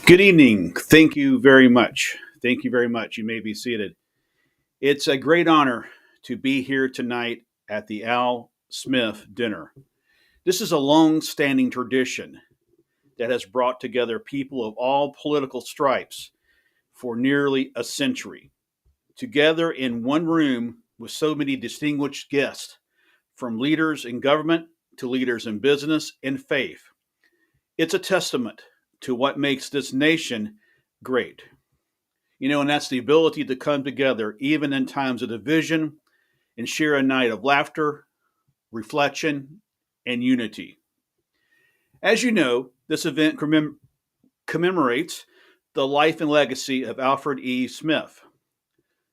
Good evening. Thank you very much. Thank you very much. You may be seated. It's a great honor to be here tonight at the Al Smith dinner. This is a long standing tradition that has brought together people of all political stripes for nearly a century, together in one room with so many distinguished guests, from leaders in government to leaders in business and faith. It's a testament to what makes this nation great. And that's the ability to come together even in times of division and share a night of laughter, reflection, and unity. As you know, this event commemorates the life and legacy of Alfred E. Smith,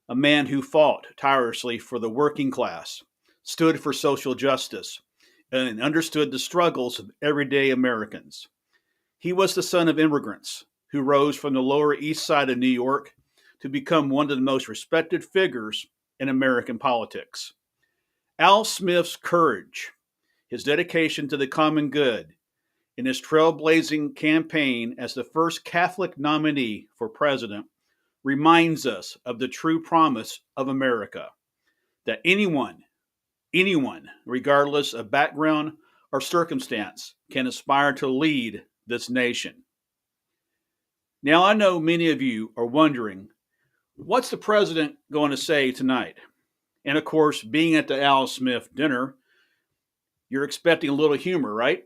a man who fought tirelessly for the working class, stood for social justice, and understood the struggles of everyday Americans. He was the son of immigrants who rose from the Lower East Side of New York to become one of the most respected figures in American politics. Al Smith's courage, his dedication to the common good, and his trailblazing campaign as the first Catholic nominee for president reminds us of the true promise of America that anyone, regardless of background or circumstance, can aspire to lead this nation. Now, I know many of you are wondering, what's the president going to say tonight? And of course, being at the Al Smith dinner, you're expecting a little humor, right?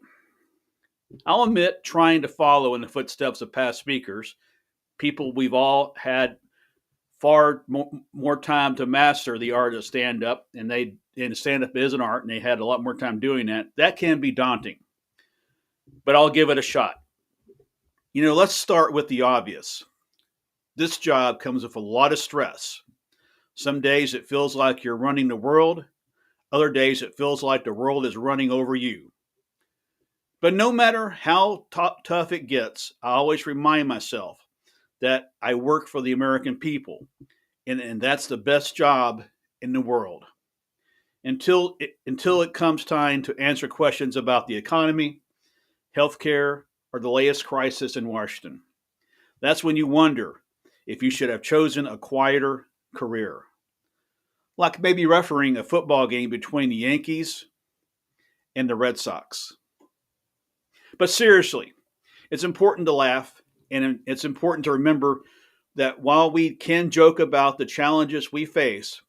I'll admit, trying to follow in the footsteps of past speakers, people we've all had far more time to master the art of stand up, and stand up is an art, and they had a lot more time doing that. That can be daunting, but I'll give it a shot. Let's start with the obvious. This job comes with a lot of stress. Some days it feels like you're running the world. Other days it feels like the world is running over you. But no matter how tough it gets, I always remind myself that I work for the American people, and that's the best job in the world. Until it comes time to answer questions about the economy, healthcare, or the latest crisis in Washington. That's when you wonder if you should have chosen a quieter career, like maybe refereeing a football game between the Yankees and the Red Sox. But seriously, it's important to laugh, and it's important to remember that while we can joke about the challenges we face,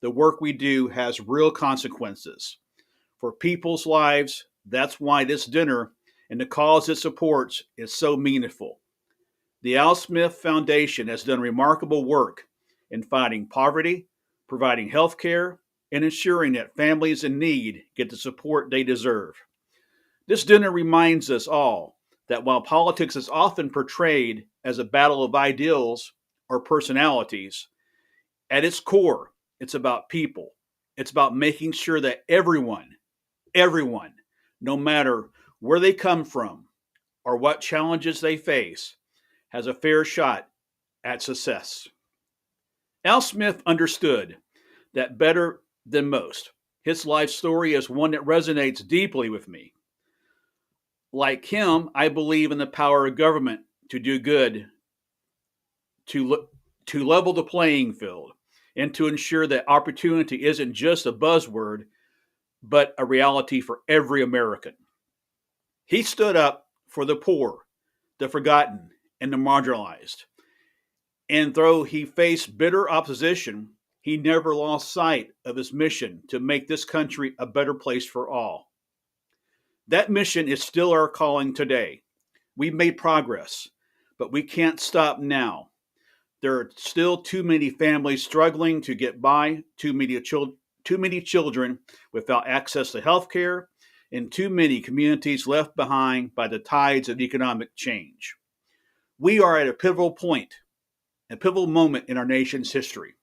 the work we do has real consequences for people's lives. That's why this dinner and the cause it supports is so meaningful. The Al Smith Foundation has done remarkable work in fighting poverty, providing health care, and ensuring that families in need get the support they deserve. This dinner reminds us all that while politics is often portrayed as a battle of ideals or personalities, at its core, it's about people. It's about making sure that everyone, no matter where they come from or what challenges they face, has a fair shot at success. Al Smith understood that better than most. His life story is one that resonates deeply with me. Like him, I believe in the power of government to do good, to level the playing field, and to ensure that opportunity isn't just a buzzword, but a reality for every American. He stood up for the poor, the forgotten, and the marginalized. And though he faced bitter opposition, he never lost sight of his mission to make this country a better place for all. That mission is still our calling today. We've made progress, but we can't stop now. There are still too many families struggling to get by, too many children without access to health care, and too many communities left behind by the tides of economic change. We are at a pivotal point, a pivotal moment in our nation's history.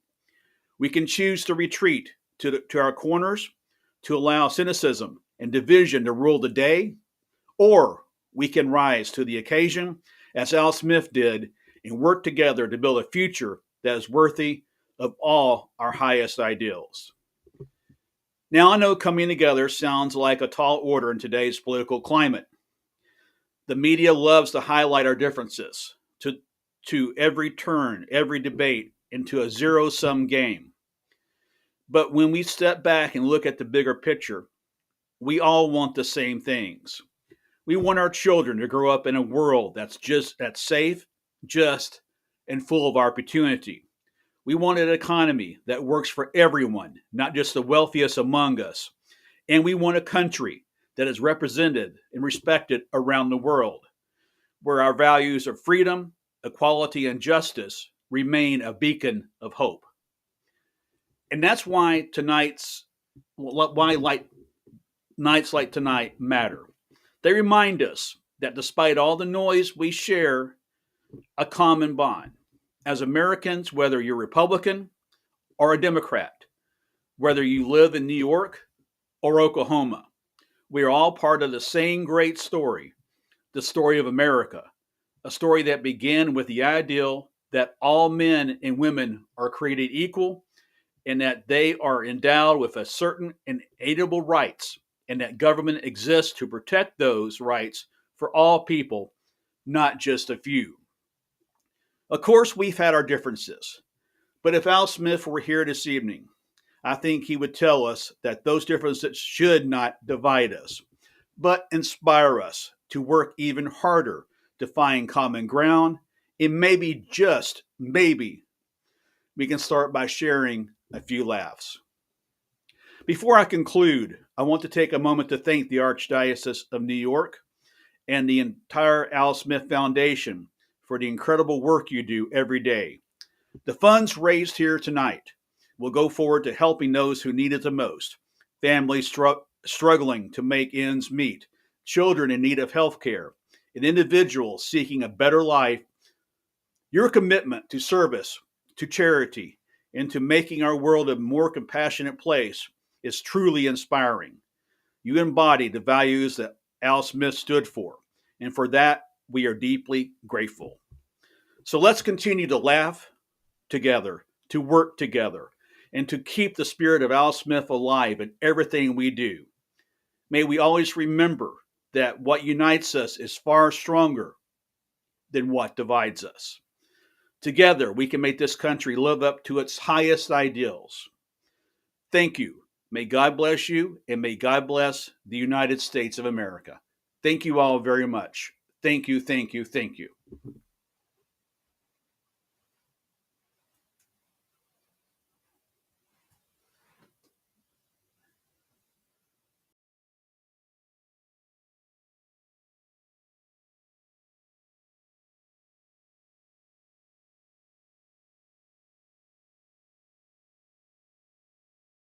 We can choose to retreat to our corners, to allow cynicism and division to rule the day, or we can rise to the occasion, as Al Smith did, and work together to build a future that is worthy of all our highest ideals. Now, I know coming together sounds like a tall order in today's political climate. The media loves to highlight our differences, to, to every turn, every debate into a zero-sum game. But when we step back and look at the bigger picture, we all want the same things. We want our children to grow up in a world that's safe, just, and full of opportunity. We want an economy that works for everyone, not just the wealthiest among us. And we want a country that is represented and respected around the world, where our values of freedom, equality, and justice remain a beacon of hope. And that's why nights like tonight matter. They remind us that despite all the noise, we share a common bond. As Americans, whether you're Republican or a Democrat, whether you live in New York or Oklahoma, we are all part of the same great story, the story of America, a story that began with the ideal that all men and women are created equal and that they are endowed with a certain inalienable rights, and that government exists to protect those rights for all people, not just a few. Of course, we've had our differences, but if Al Smith were here this evening, I think he would tell us that those differences should not divide us, but inspire us to work even harder to find common ground. And maybe, just maybe, we can start by sharing a few laughs. Before I conclude, I want to take a moment to thank the Archdiocese of New York and the entire Al Smith Foundation for the incredible work you do every day. The funds raised here tonight will go forward to helping those who need it the most, families struggling to make ends meet, children in need of health care, and individuals seeking a better life. Your commitment to service, to charity, and to making our world a more compassionate place is truly inspiring. You embody the values that Al Smith stood for, and for that, we are deeply grateful. So let's continue to laugh together, to work together, and to keep the spirit of Al Smith alive in everything we do. May we always remember that what unites us is far stronger than what divides us. Together, we can make this country live up to its highest ideals. Thank you. May God bless you, and may God bless the United States of America. Thank you all very much. Thank you, thank you, thank you.